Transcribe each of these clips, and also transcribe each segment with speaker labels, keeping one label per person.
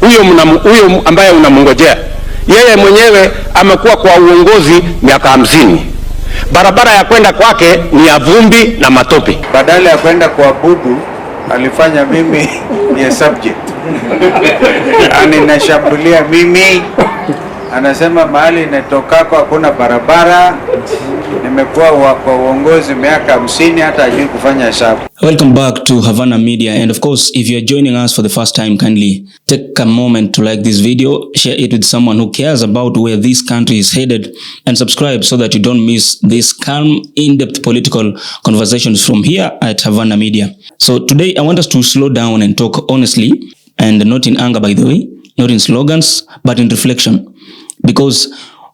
Speaker 1: huyo ambaye unamngojea, yeye mwenyewe amekuwa kwa uongozi miaka 50. Barabara ya kwenda kwake ni ya vumbi na matope.
Speaker 2: Badala ya kwenda kuabudu alifanya mimi ni subject. Aninashambulia mimi, anasema mahali netokako hakuna barabara. Nimekuwa kwa uongozi miaka 50 hata hajui kufanya hesabu.
Speaker 3: Welcome back to Havana Media, and of course, if you are joining us for the first time, kindly take a moment to like this video, share it with someone who cares about where this country is headed, and subscribe so that you don't miss these calm, in-depth political conversations from here at Havana Media. So today I want us to slow down and talk honestly, and not in anger, by the way, not in slogans, but in reflection. Because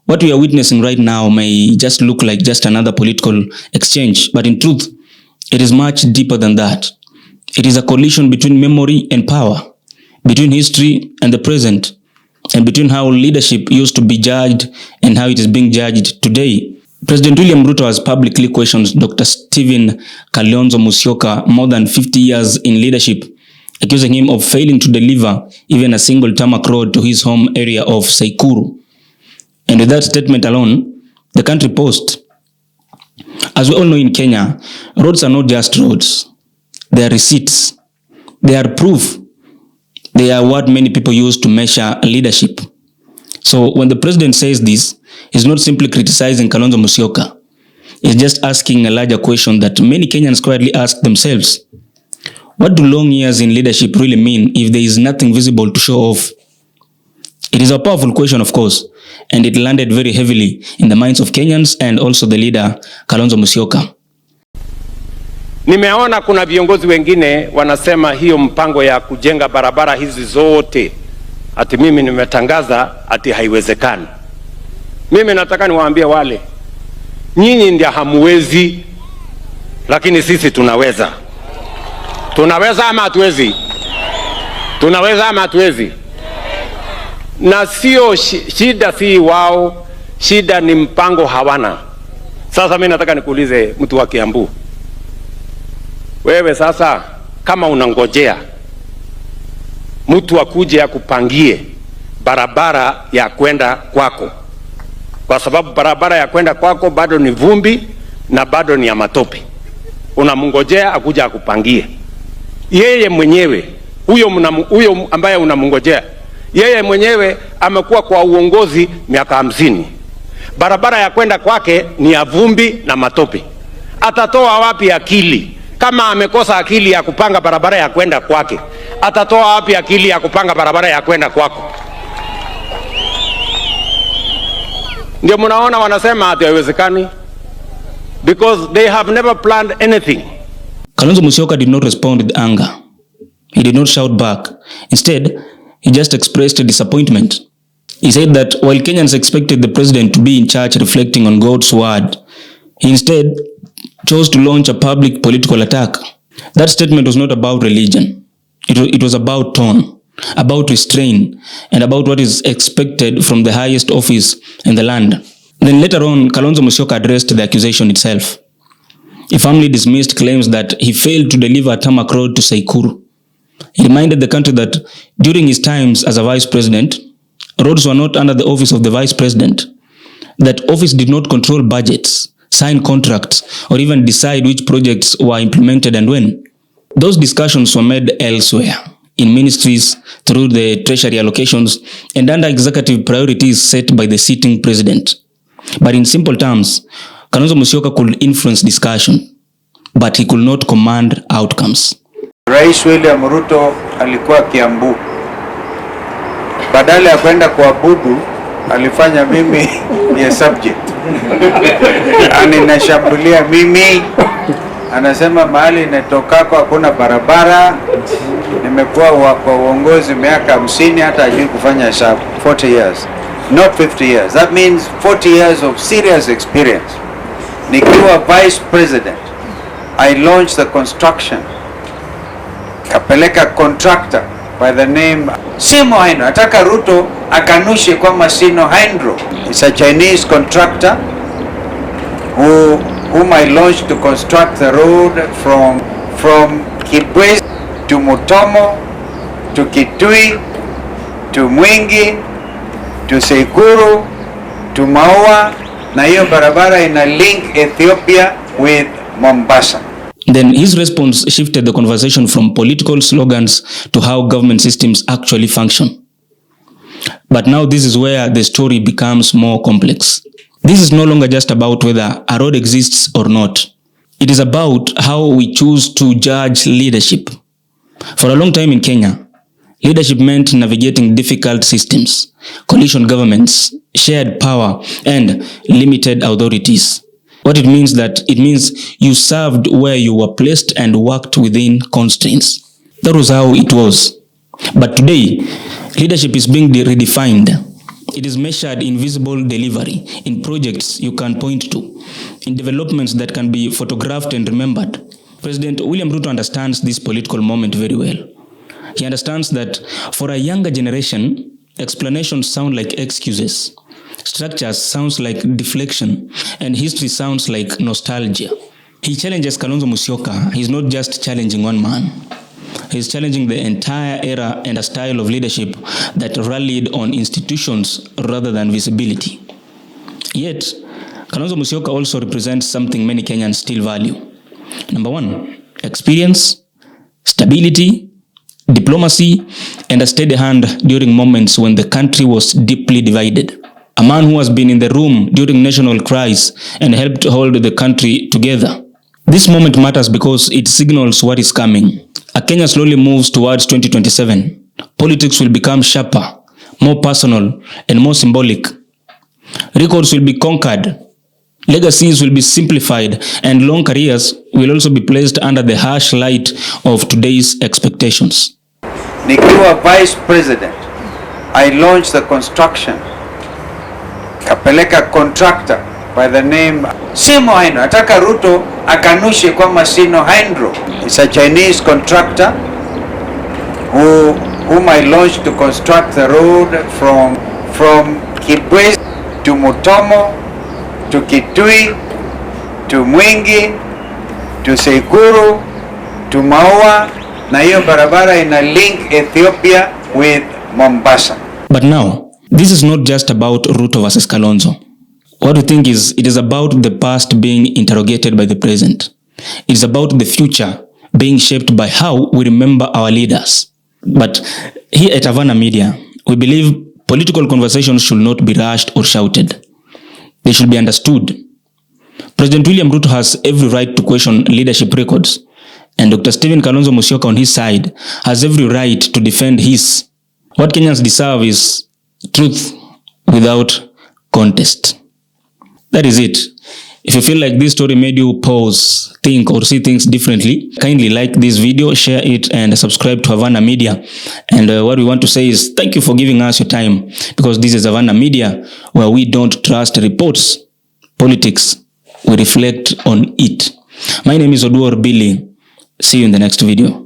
Speaker 3: what we are witnessing right now may just look like just another political exchange, but in truth, it is much deeper than that. It is a collision between memory and power, between history and the present, and between how leadership used to be judged and how it is being judged today. President William Ruto has publicly questioned Dr. Kalonzo Musyoka more than 50 years in leadership, accusing him of failing to deliver even a single tarmac road to his home area of Tseikuru. And with that statement alone, the country paused. As we all know in Kenya, roads are not just roads. They are receipts. They are proof. They are what many people use to measure leadership. So when the president says this, he's not simply criticizing Kalonzo Musyoka. He's just asking a larger question that many Kenyans quietly ask themselves. What do long years in leadership really mean if there is nothing visible to show off? It is a powerful question, of course, and it landed very heavily in the minds of Kenyans and also the leader, Kalonzo Musyoka.
Speaker 1: Nimeona kuna viongozi wengine wanasema hiyo mpango ya kujenga barabara hizi zote ati mimi nimetangaza ati haiwezekani. Mimi nataka niwaambie wale, nyinyi ndio hamuwezi, lakini sisi tunaweza. Tunaweza ama hatuwezi? Tunaweza ama hatuwezi? Na sio shida si wao, shida ni mpango hawana. Sasa mimi nataka nikuulize mtu wa Kiambu. Wewe sasa kama unangojea mtu akuje akupangie barabara ya kwenda kwako, kwa sababu barabara ya kwenda kwako bado ni vumbi na bado ni ya matope, unamngojea akuja akupangie. Yeye mwenyewe huyo ambaye unamngojea, yeye mwenyewe amekuwa kwa uongozi miaka 50. Barabara ya kwenda kwake ni ya vumbi na matope. Atatoa wapi akili? Kama amekosa akili ya kupanga barabara ya kwenda kwake, atatoa wapi akili ya kupanga barabara ya kwenda kwako? Ndio mnaona wanasema ati haiwezekani, because they have never planned anything.
Speaker 3: Kalonzo Musyoka did not respond with anger. He did not shout back. Instead, he just expressed disappointment. He said that while Kenyans expected the president to be in charge reflecting on God's word, he instead chose to launch a public political attack. That statement was not about religion. It was about tone, about restraint, and about what is expected from the highest office in the land. Then later on, Kalonzo Musyoka addressed the accusation itself. He firmly dismissed claims that he failed to deliver a tarmac road to Tseikuru. He reminded the country that during his times as a vice president, roads were not under the office of the vice president. That office did not control budgets, sign contracts, or even decide which projects were implemented and when. Those discussions were made elsewhere, in ministries, through the treasury allocations, and under executive priorities set by the sitting president. But in simple terms, Kalonzo Musyoka could influence discussion, but he could not command outcomes.
Speaker 2: Rais William Ruto alikuwa Kiambu. Badala ya kwenda kuabudu alifanya mimi ni subject. Aninashambulia mimi, anasema mahali netokako hakuna barabara. Nimekuwa kwa uongozi miaka 50 hata hajui kufanya hesabu. 40 years, not 50 years. That means 40 years of serious experience. Nikiwa vice president, I launched the construction. Kapeleka contractor by the name Simo Haino. Ataka Ruto akanushe kwamba Sino Haindro. It's a Chinese contractor whom I launched to construct the road from Kibwezi to Mutomo to Kitui to Mwingi, to Tseikuru, to Maua, na hiyo barabara ina link Ethiopia with Mombasa.
Speaker 3: Then his response shifted the conversation from political slogans to how government systems actually function. But now this is where the story becomes more complex. This is no longer just about whether a road exists or not. It is about how we choose to judge leadership. For a long time in Kenya, leadership meant navigating difficult systems, coalition governments, shared power, and limited authorities. What it means you served where you were placed and worked within constraints. That was how it was. But today, leadership is being redefined. It is measured in visible delivery, in projects you can point to, in developments that can be photographed and remembered. President William Ruto understands this political moment very well. He understands that for a younger generation, explanations sound like excuses. Structures sounds like deflection, and history sounds like nostalgia. He challenges Kalonzo Musyoka. He's not just challenging one man. He's challenging the entire era and a style of leadership that rallied on institutions rather than visibility. Yet, Kalonzo Musyoka also represents something many Kenyans still value. Number one, experience, stability, diplomacy, and a steady hand during moments when the country was deeply divided. A man who has been in the room during national cries and helped hold the country together. This moment matters because it signals what is coming. A Kenya slowly moves towards 2027. Politics will become sharper, more personal, and more symbolic. Records will be conquered. Legacies will be simplified, and long careers will also be placed under the harsh light of today's expectations.
Speaker 2: Nikiwa Vice President, I launched the construction. Kapeleka contractor by the name Simo Hydro. Nataka Ruto akanushe kwamba Sino Hydro. It's a Chinese contractor whom I launched to construct the road from Kibwezi to Mutomo to Kitui to Mwingi to Tseikuru to Maua, na hiyo barabara ina link Ethiopia with Mombasa.
Speaker 3: But now, this is not just about Ruto versus Kalonzo. What we think is, it is about the past being interrogated by the present. It is about the future being shaped by how we remember our leaders. But here at Havana Media, we believe political conversations should not be rushed or shouted. They should be understood. President William Ruto has every right to question leadership records, and Dr. Stephen Kalonzo Musyoka on his side has every right to defend his. What Kenyans deserve is truth without contest. That is it. If you feel like this story made you pause, think, or see things differently, kindly like this video, share it, and subscribe to Havana Media. And what we want to say is thank you for giving us your time, because this is Havana Media, where we don't trust reports, politics, we reflect on it. My name is Oduor Billy. See you in the next video.